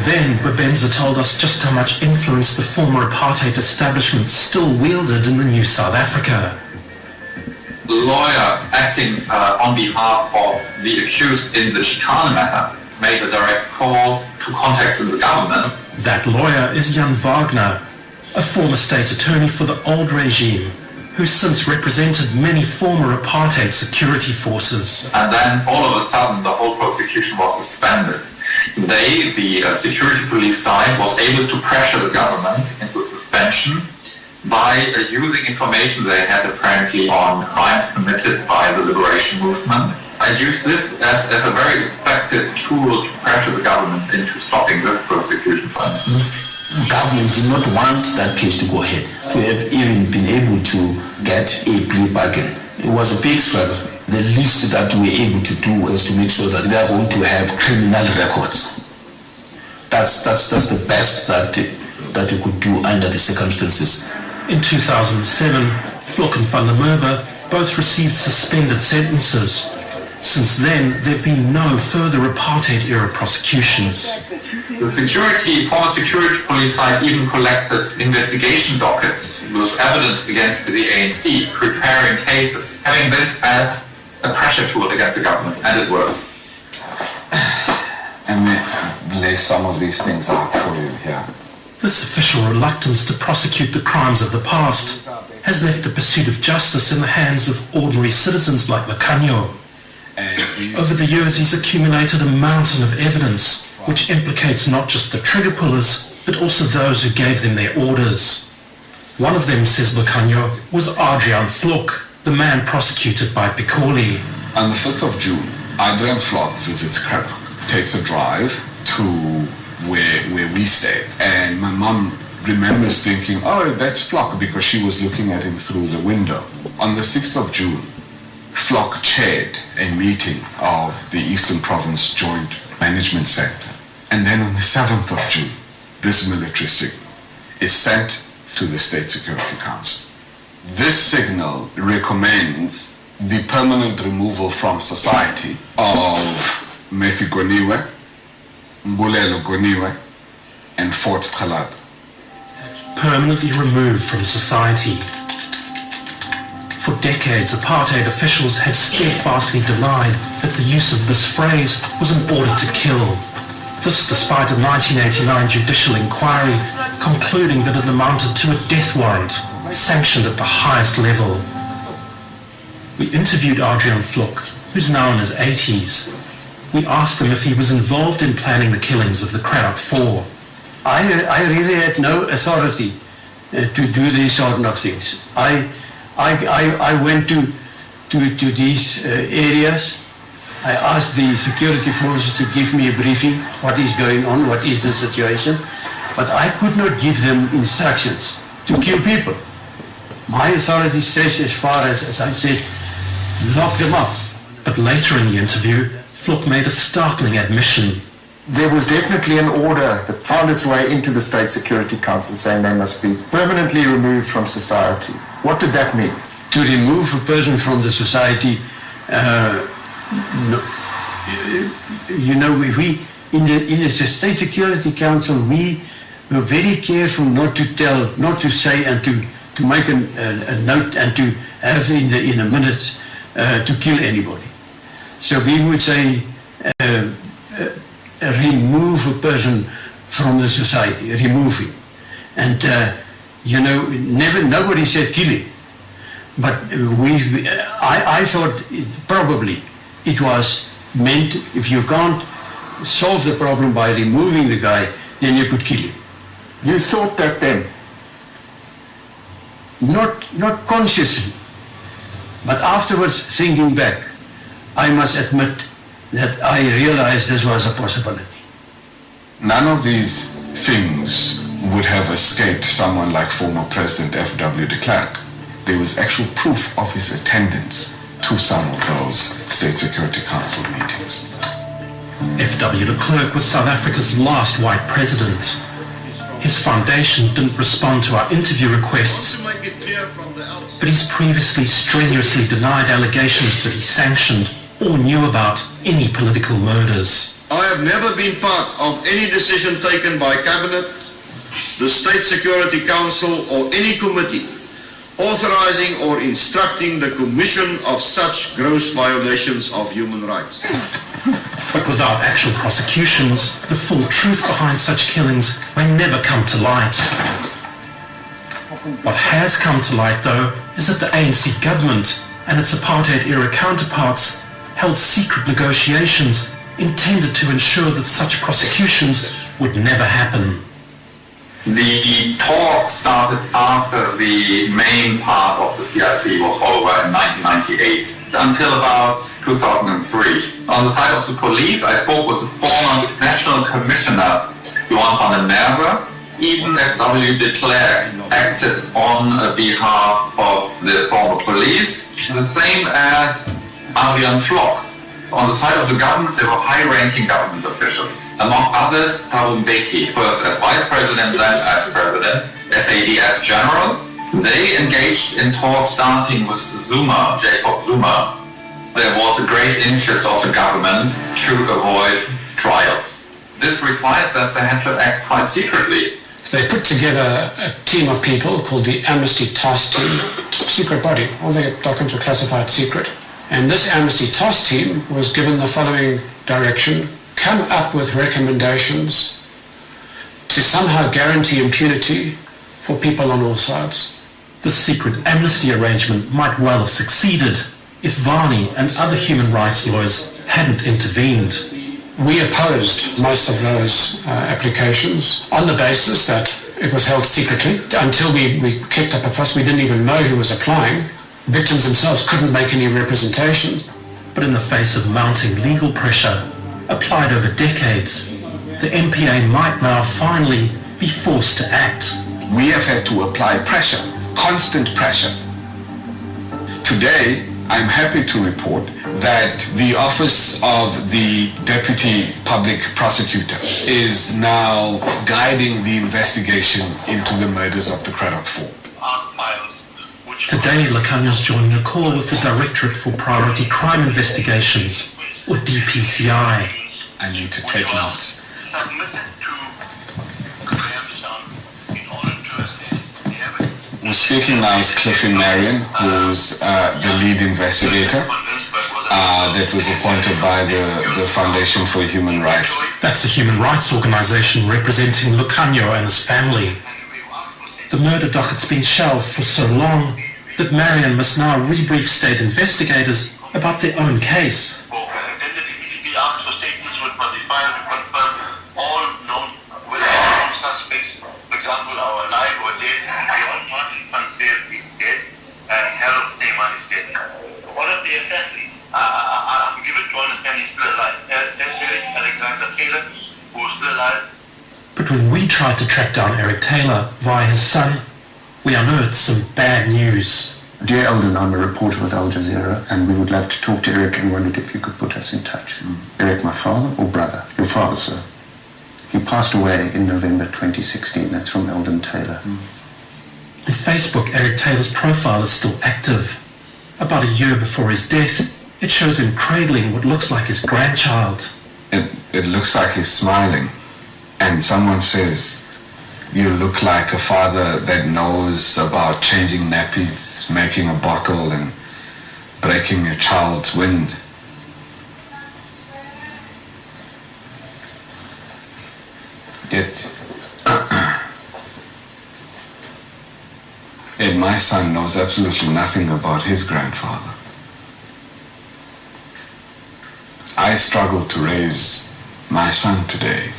Then Bubenza told us just how much influence the former apartheid establishment still wielded in the new South Africa. Lawyer acting on behalf of the accused in the Chicane matter made a direct call to contacts in the government. That lawyer is Jan Wagner, a former state attorney for the old regime, who since represented many former apartheid security forces. And then all of a sudden the whole prosecution was suspended. They, the security police side, was able to pressure the government into suspension by using information they had apparently on crimes committed by the liberation movement. I used this as a very effective tool to pressure the government into stopping this prosecution, for instance. The government did not want that case to go ahead, to have even been able to get a plea bargain. It was a big struggle. The least that we were able to do was to make sure that they are going to have criminal records. That's the best that we could do under the circumstances. In 2007, Vlok and van der Merwe both received suspended sentences. Since then, there have been no further apartheid-era prosecutions. The former security police side even collected investigation dockets with evidence against the ANC, preparing cases, having this as a pressure tool against the government, and it worked. And lay some of these things out for you here. This official reluctance to prosecute the crimes of the past has left the pursuit of justice in the hands of ordinary citizens like Makanyo. Over the years, he's accumulated a mountain of evidence which implicates not just the trigger pullers, but also those who gave them their orders. One of them, says Makanyo, was Adrian Vlok, the man prosecuted by Pikoli. On the 5th of June, Adrian Vlok visits Cradock, takes a drive to where we stayed. And my mom remembers thinking, oh, that's Vlok, because she was looking at him through the window. On the 6th of June, Vlok chaired a meeting of the Eastern Province Joint Management Center. And then on the 7th of June, this military signal is sent to the State Security Council. This signal recommends the permanent removal from society of Methi Goniwe, Mbulelo Goniwe, and Fort Chalad. Permanently removed from society. For decades, apartheid officials had steadfastly denied that the use of this phrase was in order to kill. This despite a 1989 judicial inquiry concluding that it amounted to a death warrant, sanctioned at the highest level. We interviewed Adrian Vlok, who's now in his 80s. We asked him if he was involved in planning the killings of the Cradock Four. I really had no authority to do these sort of things. I went to these areas. I asked the security forces to give me a briefing, what is going on, what is the situation, but I could not give them instructions to kill people. My authority stretched as far as I said, lock them up. But later in the interview, Vlok made a startling admission. There was definitely an order that found its way into the State Security Council saying they must be permanently removed from society. What did that mean? To remove a person from the society No, you know, we in the State Security Council, we were very careful not to say and to make a note and to have in the minutes to kill anybody. So we would say remove a person from the society, remove him. And you know, nobody said kill him. But I thought probably it was meant, if you can't solve the problem by removing the guy, then you could kill him. You thought that then? Not consciously, but afterwards, thinking back, I must admit that I realized this was a possibility. None of these things would have escaped someone like former President F.W. de Klerk. There was actual proof of his attendance to some of those State Security Council meetings. F.W. de Klerk was South Africa's last white president. His foundation didn't respond to our interview requests, but he's previously strenuously denied allegations that he sanctioned or knew about any political murders. I have never been part of any decision taken by Cabinet, the State Security Council or any committee authorizing or instructing the commission of such gross violations of human rights. But without actual prosecutions, the full truth behind such killings may never come to light. What has come to light, though, is that the ANC government and its apartheid-era counterparts held secret negotiations intended to ensure that such prosecutions would never happen. The talk started after the main part of the PRC was over in 1998 until about 2003. On the side of the police, I spoke with the former National Commissioner, Johan van den Merwe. Even F.W. de Klerk acted on behalf of the former police, the same as Adrian Vlok. On the side of the government, there were high-ranking government officials. Among others, Thabo Mbeki, first as vice president, then as president, SADF generals. They engaged in talks starting with Zuma, Jacob Zuma. There was a great interest of the government to avoid trials. This required that they had to act quite secretly. They put together a team of people called the Amnesty Task Team, secret body. All their documents were classified secret. And this Amnesty Task Team was given the following direction: come up with recommendations to somehow guarantee impunity for people on all sides. The secret amnesty arrangement might well have succeeded if Varney and other human rights lawyers hadn't intervened. We opposed most of those applications on the basis that it was held secretly. Until we kicked up a fuss, we didn't even know who was applying. Victims themselves couldn't make any representations. But in the face of mounting legal pressure, applied over decades, the MPA might now finally be forced to act. We have had to apply pressure, constant pressure. Today, I'm happy to report that the Office of the Deputy Public Prosecutor is now guiding the investigation into the murders of the Cradock Four. Today, Lakanya's joining a call with the Directorate for Priority Crime Investigations, or DPCI. I need to take notes. We're speaking now is Cliffy Marion, who's the lead investigator that was appointed by the Foundation for Human Rights. That's a human rights organization representing Lucanio and his family. The murder docket's been shelved for so long that Marion must now rebrief state investigators about their own case. What of the accessories? I'm given to understand he's still alive. Eric Alexander Taylor, who's still alive. But when we tried to track down Eric Taylor via his son, we unearthed some bad news. Dear Eldon, I'm a reporter with Al Jazeera, and we would love to talk to Eric and wondered if you could put us in touch. Eric, my father or brother? Your father, sir. He passed away in November 2016. That's from Eldon Taylor. On Facebook, Eric Taylor's profile is still active. About a year before his death, It shows him cradling what looks like his grandchild. It looks like he's smiling. And someone says, you look like a father that knows about changing nappies, making a bottle, and breaking a child's wind. Yet my son knows absolutely nothing about his grandfather. I struggle to raise my son today.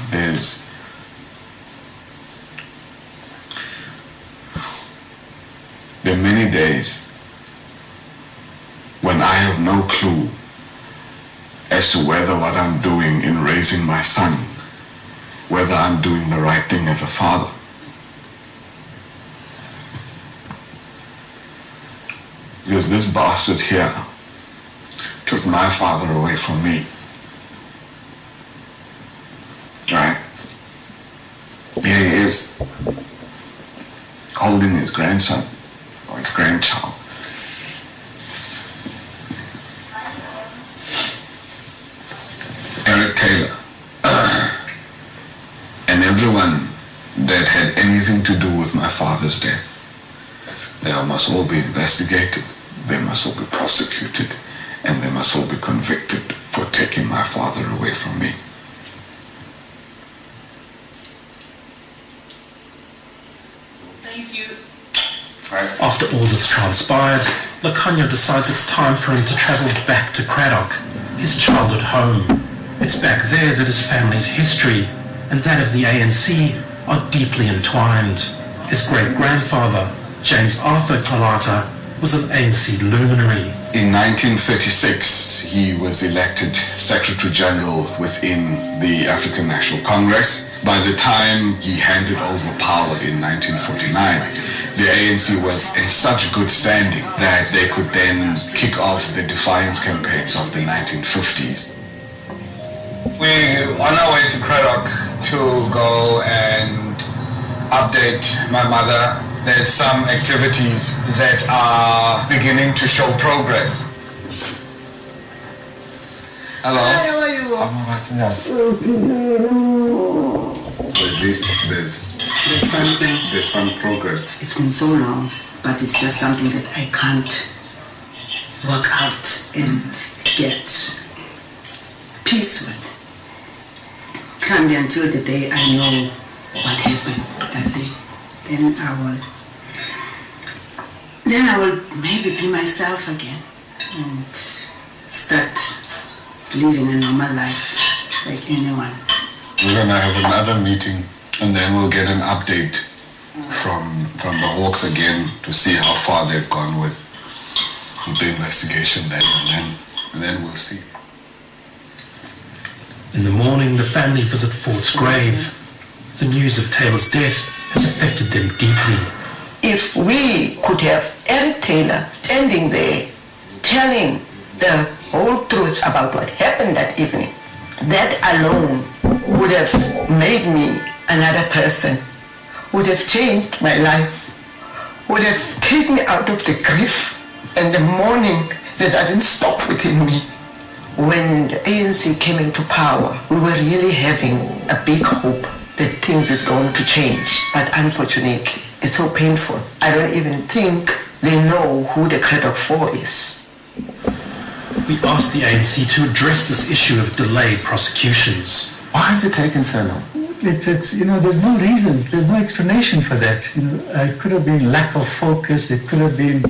There are many days when I have no clue as to whether what I'm doing in raising my son, whether I'm doing the right thing as a father. Because this bastard here took my father away from me. Right? Here he is, holding his grandson or his grandchild. Eric Taylor and everyone that had anything to do with my father's death, they must all be investigated, they must all be prosecuted, and they must all be convicted for taking my father away from me. Thank you. After all that's transpired, Lukhanyo decides it's time for him to travel back to Cradock, his childhood home. It's back there that his family's history and that of the ANC are deeply entwined. His great-grandfather, James Arthur Talata, was an ANC luminary. In 1936, he was elected Secretary General within the African National Congress. By the time he handed over power in 1949, the ANC was in such good standing that they could then kick off the defiance campaigns of the 1950s. We're on our way to Cradock to go and update my mother. There's some activities that are beginning to show progress. Hello? Hi, how are you? I'm alright now. So at least there's some progress. It's been so long, but it's just something that I can't work out and get peace with. Can't be until the day I know what happened that day. Then I will maybe be myself again and start living a normal life like anyone. We're going to have another meeting and then we'll get an update from the Hawks again to see how far they've gone with the investigation then, and then we'll see. In the morning, the family visit Fort's grave. The news of Taylor's death has affected them deeply. If we could have Eric Taylor standing there telling the whole truth about what happened that evening, that alone would have made me another person, would have changed my life, would have taken me out of the grief and the mourning that doesn't stop within me. When the ANC came into power, we were really having a big hope that things is going to change. But unfortunately, it's so painful. I don't even think they know who the Cradock Four is. We asked the ANC to address this issue of delayed prosecutions. Why has it taken so long? It's there's no reason, there's no explanation for that. It could have been lack of focus, it could have been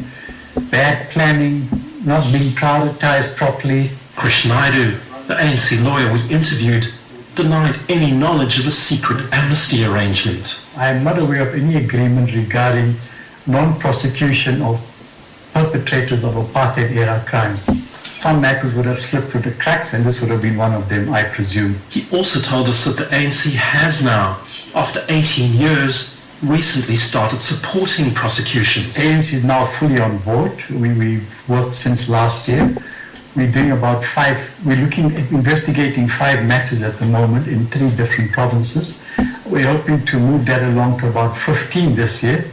bad planning, not being prioritized properly. Krish Naidu, the ANC lawyer we interviewed, denied any knowledge of a secret amnesty arrangement. I am not aware of any agreement regarding non-prosecution of perpetrators of apartheid-era crimes. Some matters would have slipped through the cracks, and this would have been one of them, I presume. He also told us that the ANC has now, after 18 years, recently started supporting prosecutions. ANC is now fully on board. We've worked since last year. We're doing we're looking at investigating 5 matters at the moment in 3 different provinces. We're hoping to move that along to about 15 this year.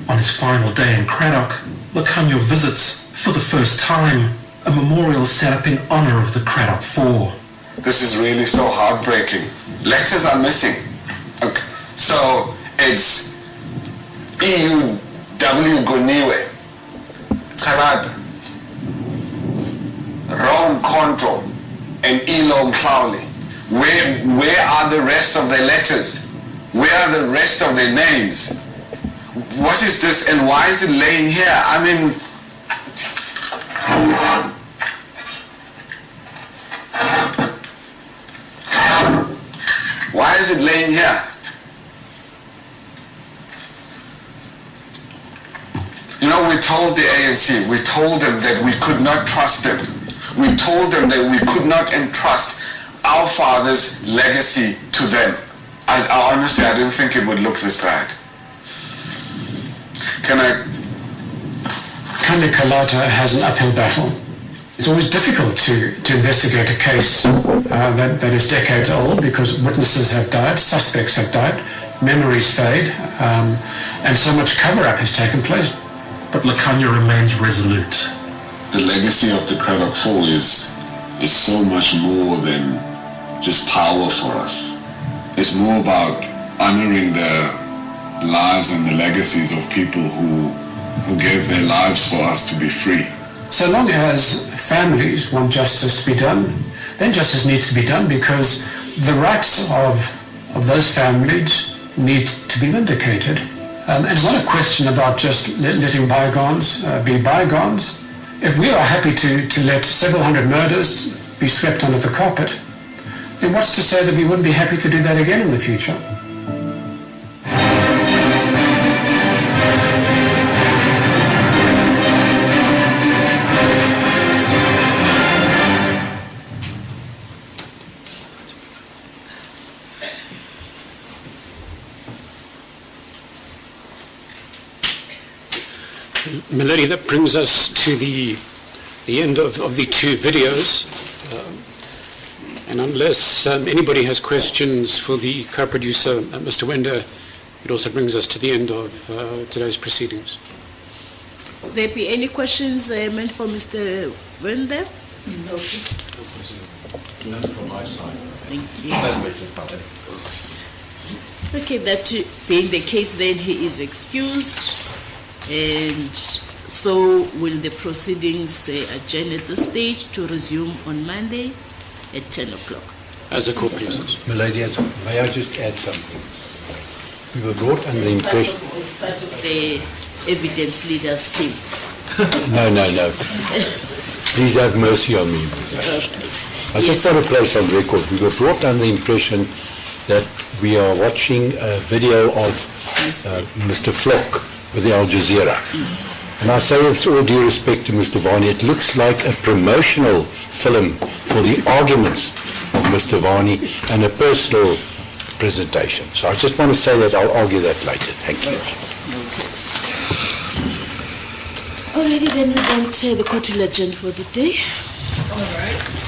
On his final day in Cradock, Lukhanyo visits, for the first time, a memorial set up in honor of the Cradock Four. This is really so heartbreaking. Letters are missing. Okay. So it's E.U.W. Goniwe, Kalada, Ron Konto, and Elo Mhlauli. Where are the rest of their letters? Where are the rest of their names? What is this and why is it laying here? I mean, why is it laying here? You know, we told the ANC, we told them that we could not trust them. We told them that we could not entrust our father's legacy to them. I honestly, I didn't think it would look this bad. Kande Kalata has an uphill battle. It's always difficult to investigate a case that is decades old because witnesses have died, suspects have died, memories fade, and so much cover-up has taken place. But Lakanya remains resolute. The legacy of the Cradock Four is so much more than just power for us. It's more about honoring the lives and the legacies of people who gave their lives for us to be free. So long as families want justice to be done, then justice needs to be done because the rights of those families need to be vindicated. And it's not a question about just letting bygones be bygones. If we are happy to let several hundred murders be swept under the carpet, then what's to say that we wouldn't be happy to do that again in the future? Melody, that brings us to the end of the two videos. And unless anybody has questions for the co-producer, Mr. Wender, it also brings us to the end of today's proceedings. Will there be any questions meant for Mr. Wender? No. None from my side. Thank you. Okay, that being the case, then he is excused. And so will the proceedings adjourn at this stage to resume on Monday at 10 o'clock. As a court process. Milady, may I just add something? We were brought under the impression... As part of the evidence leaders team. No. Please have mercy on me. I just want to place on record, we were brought under the impression that we are watching a video of Mr. Flock with the Al Jazeera. And I say with all due respect to Mr. Varney, it looks like a promotional film for the arguments of Mr. Varney and a personal presentation. So I just want to say that I'll argue that later. Thank you. Alrighty, then we don't say the court will adjourn for the day. All right.